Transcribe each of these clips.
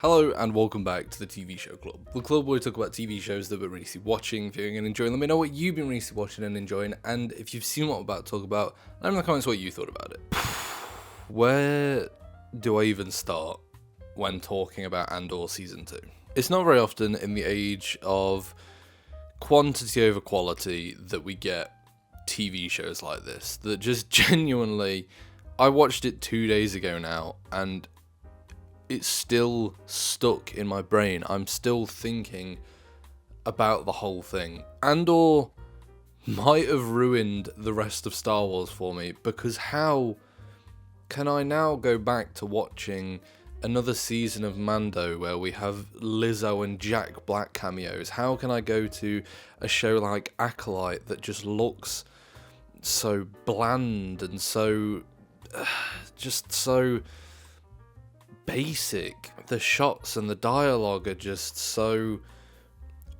Hello and welcome back to the TV Show Club. The club where we talk about TV shows that we're recently watching, viewing and enjoying. Let me know what you've been recently watching and enjoying, and if you've seen what I'm about to talk about, let me know in the comments what you thought about it. Where do I even start when talking about Andor Season 2? It's not very often in the age of quantity over quality that we get TV shows like this, that just genuinely, I watched it 2 days ago now, and it's still stuck in my brain. I'm still thinking about the whole thing. Andor might have ruined the rest of Star Wars for me, because how can I now go back to watching another season of Mando where we have Lizzo and Jack Black cameos? How can I go to a show like Acolyte that just looks so bland and so just so basic? The shots and the dialogue are just so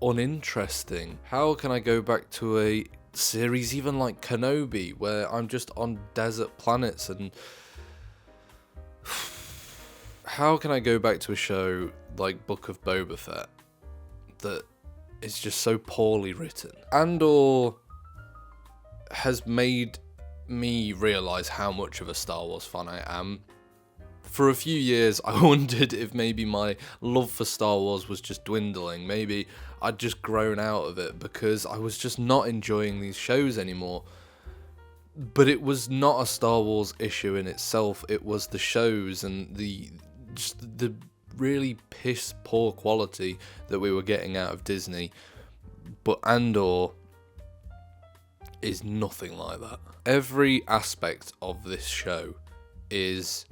uninteresting. How can I go back to a series even like Kenobi where I'm just on desert planets? And how can I go back to a show like Book of Boba Fett that is just so poorly written? Andor has made me realise how much of a Star Wars fan I am. For a few years, I wondered if maybe my love for Star Wars was just dwindling. Maybe I'd just grown out of it because I was just not enjoying these shows anymore. But it was not a Star Wars issue in itself. It was the shows and the really piss poor quality that we were getting out of Disney. But Andor is nothing like that. Every aspect of this show is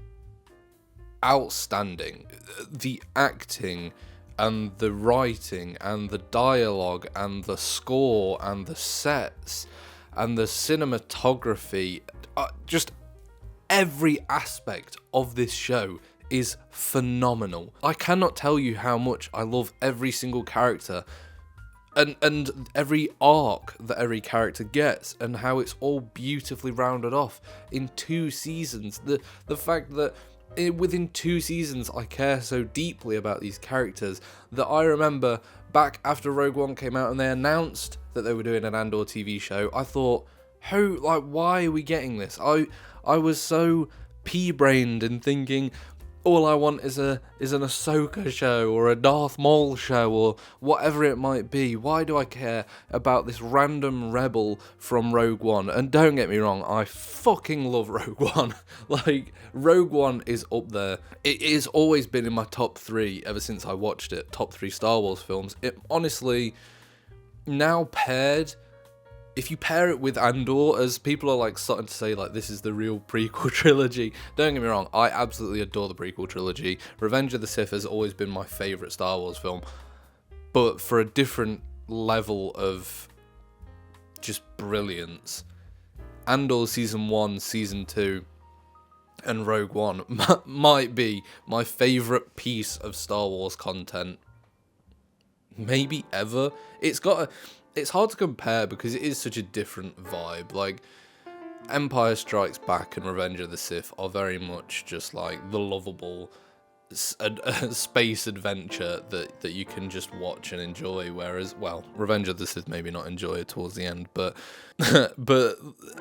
outstanding. The acting and the writing and the dialogue and the score and the sets and the cinematography, just every aspect of this show is phenomenal. I cannot tell you how much I love every single character and every arc that every character gets, and how it's all beautifully rounded off in 2 seasons. The fact that within 2 seasons I care so deeply about these characters that I remember back after Rogue One came out and they announced that they were doing an Andor TV show, I thought, why are we getting this? I was so pea-brained and thinking, all I want is an Ahsoka show or a Darth Maul show or whatever it might be. Why do I care about this random rebel from Rogue One? And don't get me wrong, I fucking love Rogue One. Like, Rogue One is up there. It has always been in my top 3 ever since I watched it. Top 3 Star Wars films. It honestly, now paired, if you pair it with Andor, as people are like starting to say, like, this is the real prequel trilogy. Don't get me wrong, I absolutely adore the prequel trilogy. Revenge of the Sith has always been my favourite Star Wars film. But for a different level of just brilliance, Andor Season 1, Season 2, and Rogue One might be my favourite piece of Star Wars content maybe ever. It's hard to compare because it is such a different vibe. Like, Empire Strikes Back and Revenge of the Sith are very much just like the lovable space adventure that you can just watch and enjoy, whereas, well, Revenge of the Sith maybe not enjoy it towards the end, but but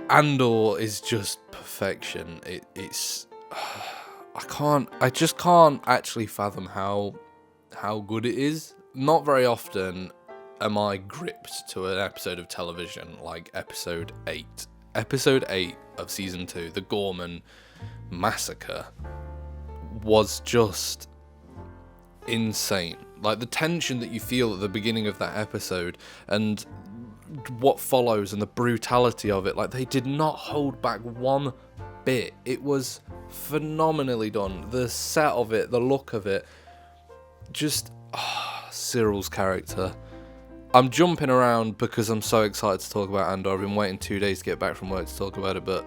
Andor is just perfection. It's I just can't actually fathom how good it is. Not very often am I gripped to an episode of television like episode 8. Episode 8 of season 2, the Gorman massacre, was just insane. Like, the tension that you feel at the beginning of that episode and what follows and the brutality of it, like, they did not hold back one bit. It was phenomenally done. The set of it, the look of it, just Cyril's character. I'm jumping around because I'm so excited to talk about Andor. I've been waiting 2 days to get back from work to talk about it, but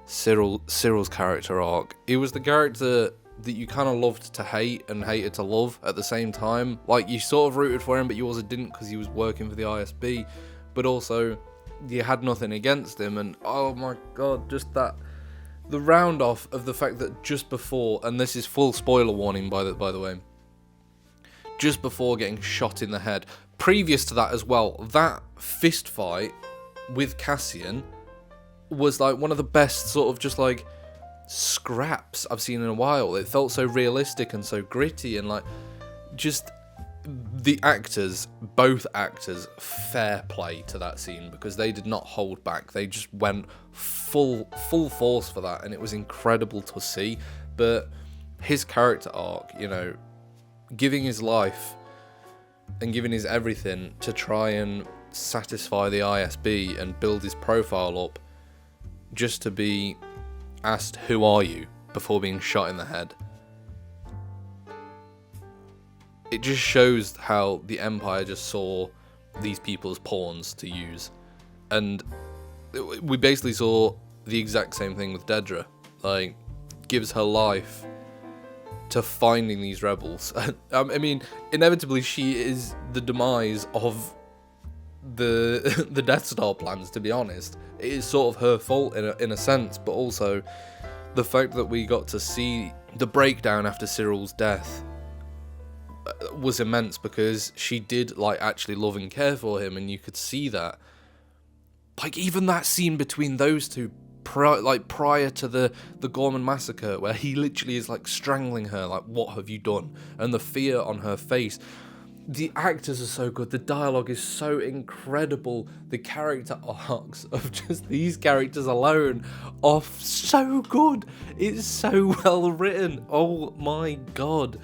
Cyril's character arc, it was the character that you kind of loved to hate and hated to love at the same time. Like, you sort of rooted for him, but you also didn't because he was working for the ISB, but also you had nothing against him. And oh my god, just that, the round off of the fact that just before, and this is full spoiler warning by the way, just before getting shot in the head. Previous to that as well, that fist fight with Cassian was like one of the best sort of just like scraps I've seen in a while. It felt so realistic and so gritty, and like just the actors, both actors, fair play to that scene, because they did not hold back. They just went full force for that, and it was incredible to see. But his character arc, you know, giving his life and giving his everything to try and satisfy the ISB and build his profile up, just to be asked, "Who are you?" before being shot in the head. It just shows how the Empire just saw these people as pawns to use. And we basically saw the exact same thing with Dedra. Like, gives her life to finding these rebels. I mean, inevitably she is the demise of the Death Star plans, to be honest. It is sort of her fault in a sense, but also the fact that we got to see the breakdown after Cyril's death was immense, because she did like actually love and care for him, and you could see that. Like, even that scene between those two prior to the Gorman massacre, where he literally is like strangling her, like, "What have you done?" and the fear on her face. The actors are so good, the dialogue is so incredible, the character arcs of just these characters alone are so good. It's so well written. Oh my god.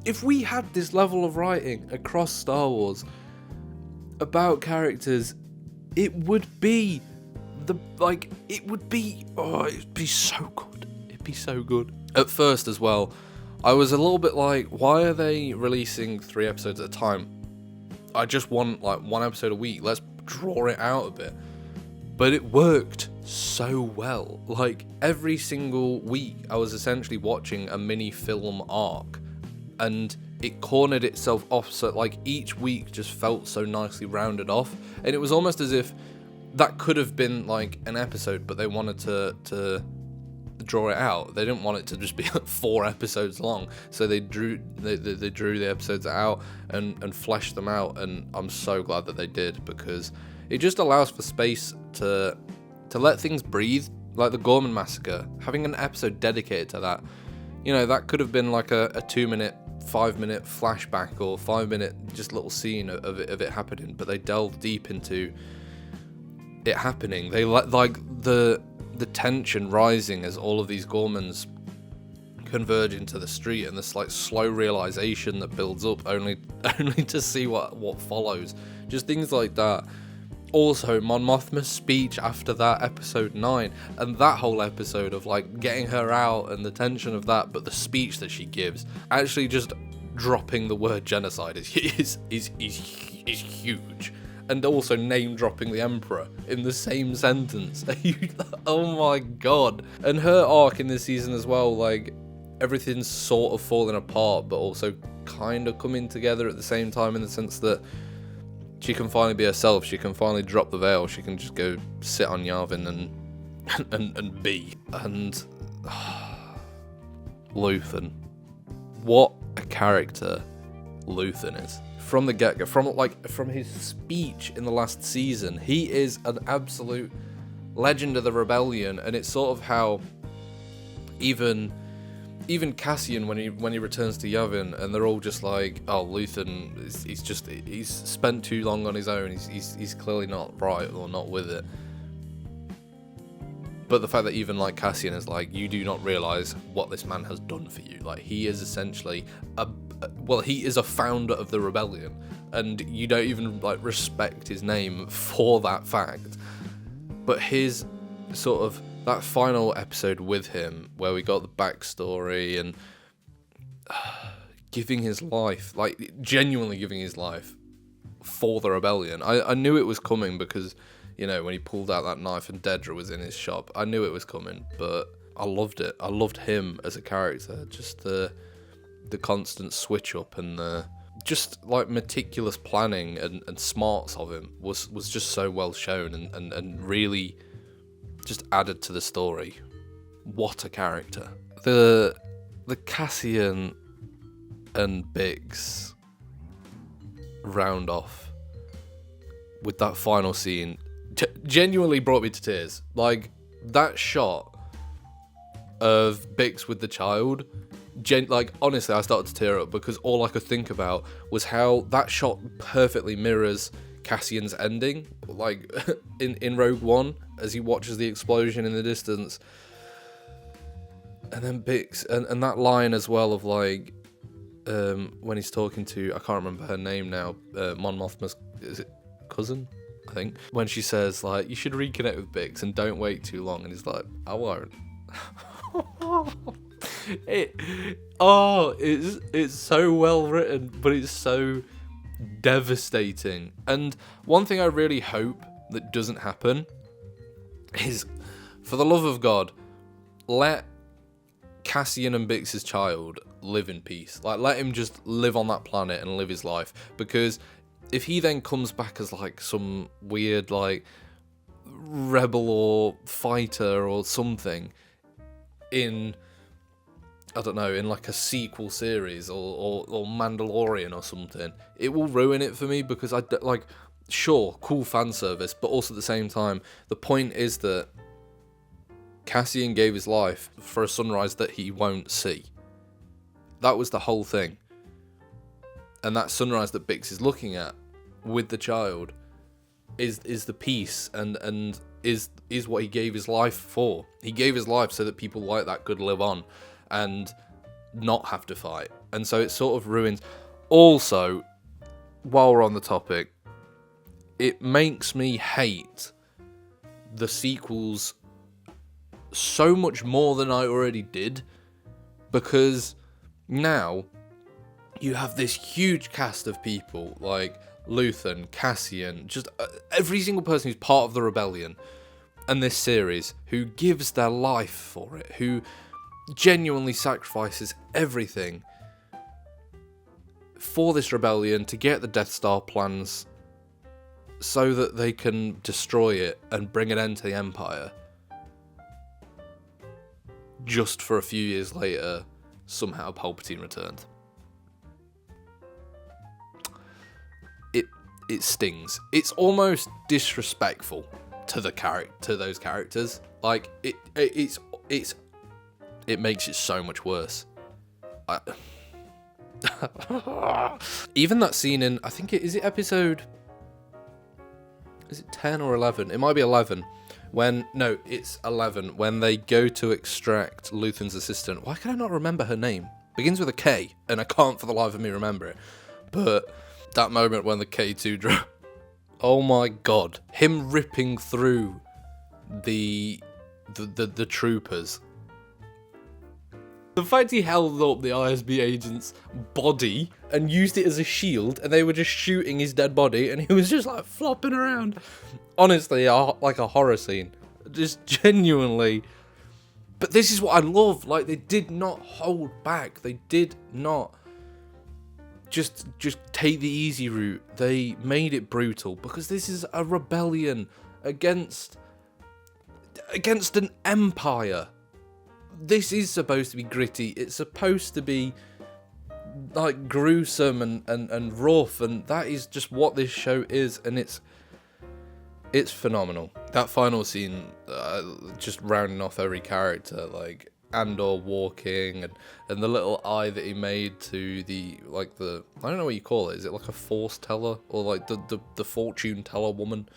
If we had this level of writing across Star Wars about characters, it would be it'd be so good. It'd be so good. At first as well, I was a little bit like, why are they releasing 3 episodes at a time? I just want like 1 episode a week. Let's draw it out a bit. But it worked so well. Like, every single week I was essentially watching a mini film arc, and it cornered itself off, so like each week just felt so nicely rounded off, and it was almost as if that could have been like an episode, but they wanted to draw it out. They didn't want it to just be 4 episodes long, so they drew the episodes out and fleshed them out, and I'm so glad that they did, because it just allows for space to let things breathe. Like the Gorman massacre, having an episode dedicated to that, you know, that could have been like a 2-minute, 5-minute flashback, or 5-minute just little scene of it happening, but they delved deep into it happening. They let like the tension rising as all of these Gormans converge into the street, and this like slow realization that builds up only to see what follows. Just things like that. Also, Mon Mothma's speech after that, episode 9, and that whole episode of like getting her out and the tension of that, but the speech that she gives, actually just dropping the word genocide is huge. And also name dropping the Emperor in the same sentence. Oh my god. And her arc in this season as well, like, everything's sort of falling apart, but also kind of coming together at the same time, in the sense that she can finally be herself. She can finally drop the veil. She can just go sit on Yavin and be. And Luthen. What a character Luthen is. From the get-go, from his speech in the last season, he is an absolute legend of the rebellion, and it's sort of how even Cassian, when he returns to Yavin, and they're all just like, "Oh, Luthen, he's spent too long on his own. He's clearly not right or not with it." But the fact that even like Cassian is like, "You do not realize what this man has done for you." Like, he is essentially he is a founder of the rebellion, and you don't even like respect his name for that fact. But his sort of that final episode with him, where we got the backstory and giving his life, like genuinely giving his life for the rebellion. I knew it was coming, because, you know, when he pulled out that knife and Dedra was in his shop, I knew it was coming, but I loved it. I loved him as a character, just the constant switch up, and the just like meticulous planning and smarts of him was just so well shown, and really just added to the story. What a character. The Cassian and Biggs round off with that final scene genuinely brought me to tears. Like, that shot of Bix with the child, like, honestly, I started to tear up because all I could think about was how that shot perfectly mirrors Cassian's ending, like, in Rogue One, as he watches the explosion in the distance. And then Bix, and that line as well of, like, when he's talking to, I can't remember her name now, Mon Mothma's, is it cousin? I think. When she says, like, you should reconnect with Bix and don't wait too long. And he's like, I won't. It's so well written, but it's so devastating. And one thing I really hope that doesn't happen is, for the love of God, let Cassian and Bix's child live in peace. Like, let him just live on that planet and live his life. Because if he then comes back as, like, some weird, like, rebel or fighter or something in, I don't know, in, like, a sequel series or Mandalorian or something, it will ruin it for me, because like, sure, cool fan service, but also at the same time, the point is that Cassian gave his life for a sunrise that he won't see. That was the whole thing. And that sunrise that Bix is looking at with the child is the peace and is what he gave his life for. He gave his life so that people like that could live on and not have to fight. And so it sort of ruins. Also, while we're on the topic, it makes me hate the sequels so much more than I already did, because now you have this huge cast of people like Luthen, Cassian, just every single person who's part of the rebellion and this series, who gives their life for it, who genuinely sacrifices everything for this rebellion to get the Death Star plans so that they can destroy it and bring an end to the Empire. Just for a few years later, somehow Palpatine returned. It stings. It's almost disrespectful to those characters. Like, it makes it so much worse. Even that scene in, I think is it 10 or 11? It might be 11. It's 11. When they go to extract Luthen's assistant. Why can I not remember her name? Begins with a K, and I can't for the life of me remember it. But that moment when the K2 drop. Oh my god. Him ripping through the troopers. The fact he held up the ISB agent's body and used it as a shield, and they were just shooting his dead body, and he was just like flopping around. Honestly, like a horror scene. Just genuinely. But this is what I love. Like, they did not hold back. They did not just take the easy route. They made it brutal, because this is a rebellion against an empire. This is supposed to be gritty. It's supposed to be like gruesome and rough, and that is just what this show is, and it's phenomenal. That final scene, just rounding off every character, like Andor walking and the little eye that he made to the I don't know what you call it. Is it like a force teller or like the fortune teller woman?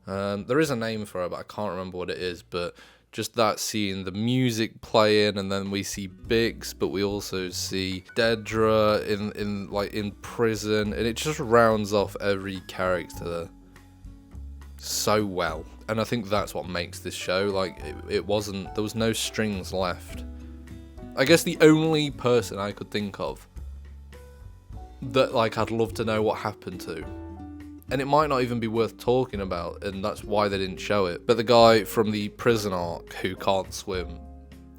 There is a name for her, but I can't remember what it is. But just that scene, the music playing, and then we see Bix, but we also see Dedra in prison, and it just rounds off every character so well. And I think that's what makes this show, like, there was no strings left. I guess the only person I could think of that, like, I'd love to know what happened to, and it might not even be worth talking about, and that's why they didn't show it, but the guy from the prison arc who can't swim,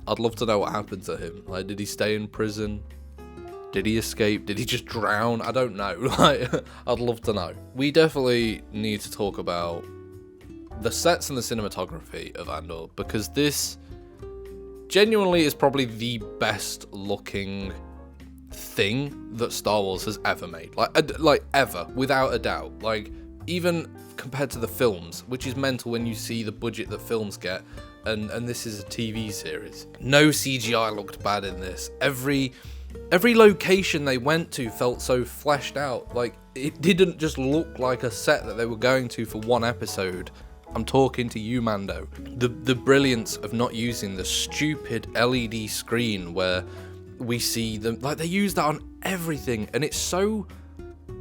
I'd love to know what happened to him. Like, did he stay in prison? Did he escape? Did he just drown? I don't know. Like, I'd love to know. We definitely need to talk about the sets and the cinematography of Andor, because this genuinely is probably the best looking thing that Star Wars has ever made. Like ever, without a doubt. Like, even compared to the films, which is mental when you see the budget that films get, and this is a TV series. No CGI looked bad in this. Every location they went to felt so fleshed out. Like, it didn't just look like a set that they were going to for one episode. I'm talking to you, Mando. The brilliance of not using the stupid LED screen where we see them, like, they use that on everything, and it's so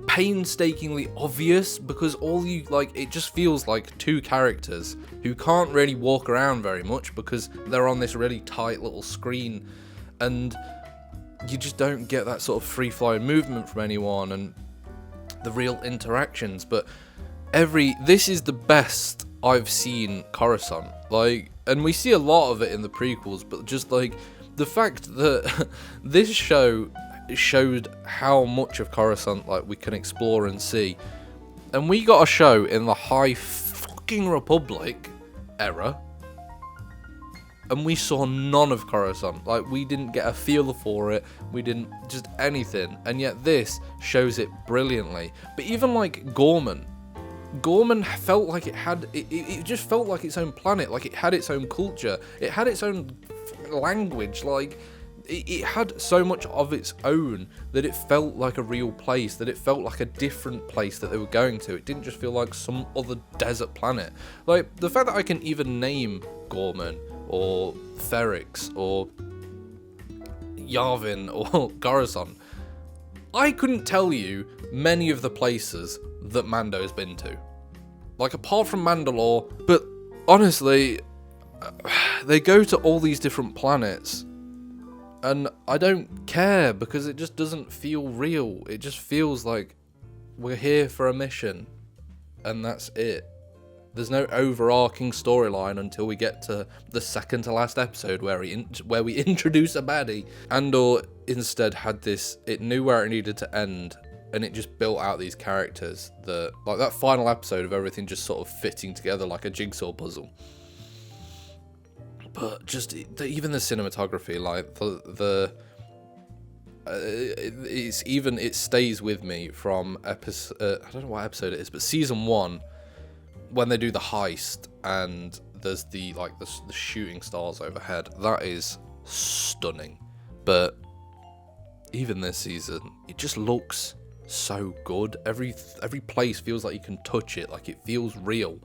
painstakingly obvious because it just feels like two characters who can't really walk around very much because they're on this really tight little screen, and you just don't get that sort of free-flowing movement from anyone and the real interactions. But this is the best I've seen Coruscant, like, and we see a lot of it in the prequels, but just like the fact that this show showed how much of Coruscant, like, we can explore and see, and we got a show in the High fucking Republic era, and we saw none of Coruscant. Like, we didn't get a feel for it, we didn't just anything, and yet this shows it brilliantly. But even like Gorman felt like it just felt like its own planet, like it had its own culture, it had its own language, like it had so much of its own that it felt like a real place, that it felt like a different place that they were going to. It didn't just feel like some other desert planet. Like, the fact that I can even name Gorman or Ferrix or Yavin or Coruscant, I couldn't tell you many of the places that Mando's been to. Like, apart from Mandalore, but honestly, they go to all these different planets, and I don't care because it just doesn't feel real. It just feels like we're here for a mission, and that's it. There's no overarching storyline until we get to the second to last episode where we introduce a baddie. Andor instead had this, it knew where it needed to end, and it just built out these characters that, like that final episode of everything just sort of fitting together like a jigsaw puzzle. But just even the cinematography, like it stays with me from episode. I don't know what episode it is, but season 1, when they do the heist and there's the shooting stars overhead. That is stunning. But even this season, it just looks so good. Every place feels like you can touch it, like it feels real.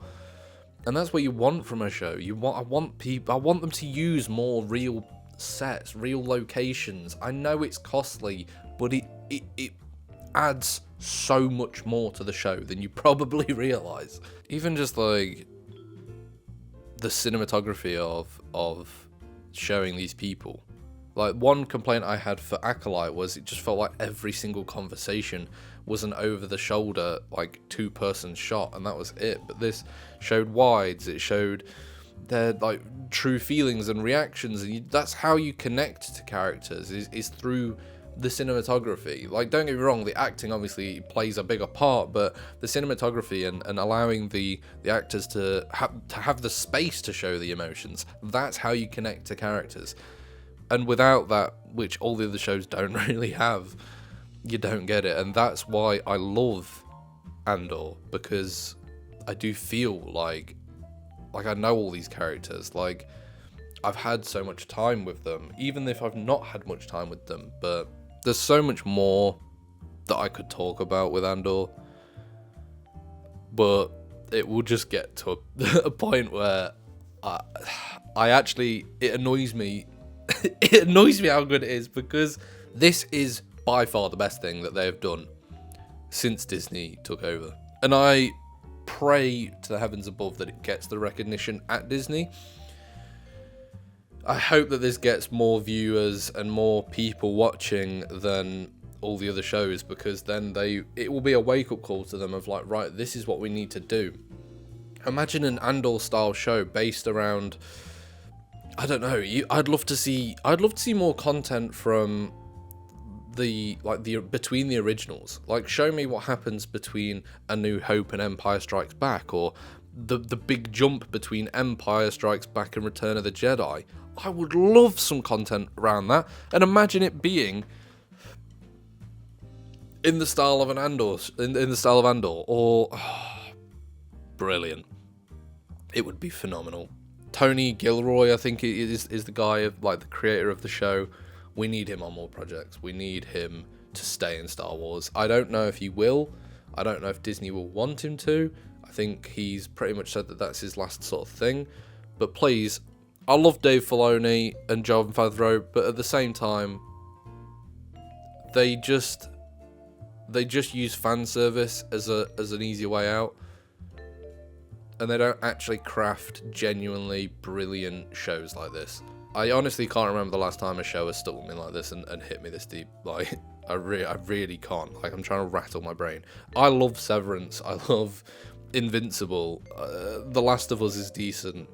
And that's what you want from a show. I want them to use more real sets, real locations. I know it's costly, but it adds so much more to the show than you probably realize. Even just like the cinematography of showing these people. Like, one complaint I had for Acolyte was it just felt like every single conversation was an over-the-shoulder, like, two-person shot, and that was it. But this showed wides, it showed their, like, true feelings and reactions, and that's how you connect to characters, is through the cinematography. Like, don't get me wrong, the acting obviously plays a bigger part, but the cinematography and allowing the actors to have the space to show the emotions, that's how you connect to characters. And without that, which all the other shows don't really have, you don't get it. And that's why I love Andor, because I do feel like I know all these characters. Like, I've had so much time with them, even if I've not had much time with them. But there's so much more that I could talk about with Andor. But it will just get to a point where it annoys me. It annoys me how good it is, because this is by far the best thing that they have done since Disney took over. And I pray to the heavens above that it gets the recognition at Disney. I hope that this gets more viewers and more people watching than all the other shows, because then it will be a wake-up call to them of like, right, this is what we need to do. Imagine an Andor-style show based around, I don't know. I'd love to see more content from between the originals. Like, show me what happens between A New Hope and Empire Strikes Back, or the big jump between Empire Strikes Back and Return of the Jedi. I would love some content around that, and imagine it being in the style of an Andor, in the style of Andor, or brilliant. It would be phenomenal. Tony Gilroy, I think, is the guy of like the creator of the show. We need him on more projects. We need him to stay in Star Wars. I don't know if he will. I don't know if Disney will want him to. I think he's pretty much said that that's his last sort of thing. But please, I love Dave Filoni and Jon Favreau, but at the same time, they just use fan service as an easy way out, and they don't actually craft genuinely brilliant shows like this. I honestly can't remember the last time a show has stuck with me like this and hit me this deep. Like, I really can't. Like, I'm trying to rattle my brain. I love Severance. I love Invincible. The Last of Us is decent.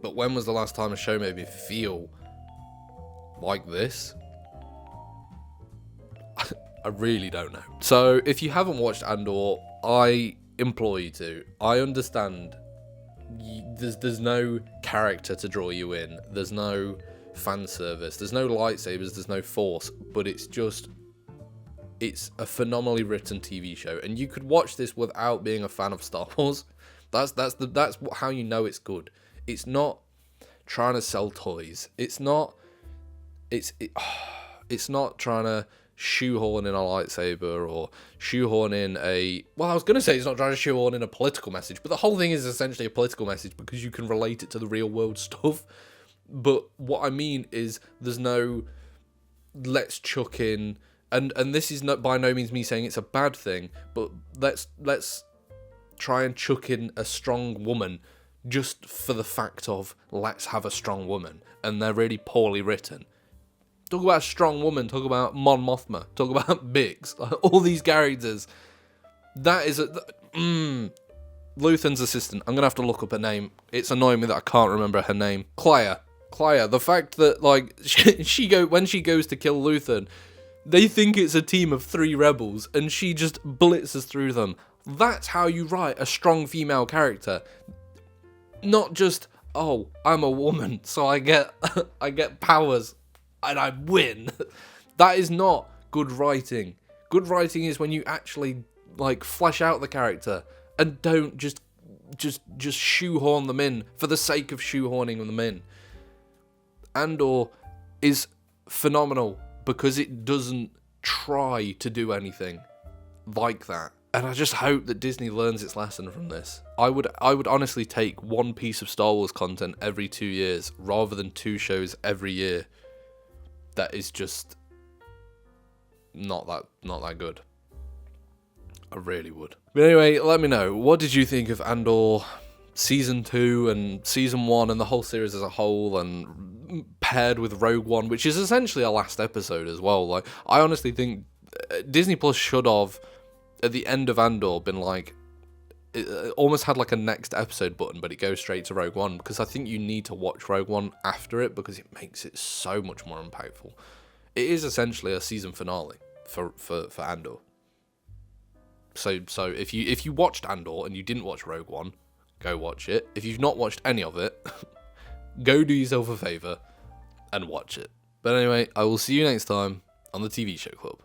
But when was the last time a show made me feel like this? I really don't know. So, if you haven't watched Andor, I implore you to. I understand there's no character to draw you in. There's no fan service. There's no lightsabers. There's no force. But it's a phenomenally written TV show, and you could watch this without being a fan of Star Wars. That's how you know it's good. It's not trying to sell toys. It's not trying to shoehorn in a lightsaber or shoehorn in a... Well, I was going to say it's not trying to shoehorn in a political message, but the whole thing is essentially a political message because you can relate it to the real world stuff. But what I mean is there's no let's chuck in... And this is not by no means me saying it's a bad thing, but let's try and chuck in a strong woman just for the fact of let's have a strong woman, and they're really poorly written. Talk about a strong woman, talk about Mon Mothma, talk about Biggs, all these characters. That is Luthen's assistant. I'm gonna have to look up her name. It's annoying me that I can't remember her name. Claire. The fact that like when she goes to kill Luthen, they think it's a team of 3 rebels, and she just blitzes through them. That's how you write a strong female character. Not just, oh, I'm a woman, so I get powers, and I win. That is not good writing. Good writing is when you actually like flesh out the character and don't just shoehorn them in for the sake of shoehorning them in. Andor is phenomenal because it doesn't try to do anything like that. And I just hope that Disney learns its lesson from this. I would honestly take one piece of Star Wars content every 2 years rather than 2 shows every year. That is just not that good. I really would. But anyway, let me know. What did you think of Andor Season 2 and Season 1 and the whole series as a whole, and paired with Rogue One, which is essentially a last episode as well. Like, I honestly think Disney Plus should have, at the end of Andor, been like, it almost had like a next episode button, but it goes straight to Rogue One, because I think you need to watch Rogue One after it because it makes it so much more impactful. It is essentially a season finale for Andor. So if you watched Andor and you didn't watch Rogue One, go watch it. If you've not watched any of it, go do yourself a favour and watch it. But anyway, I will see you next time on the TV Show Club.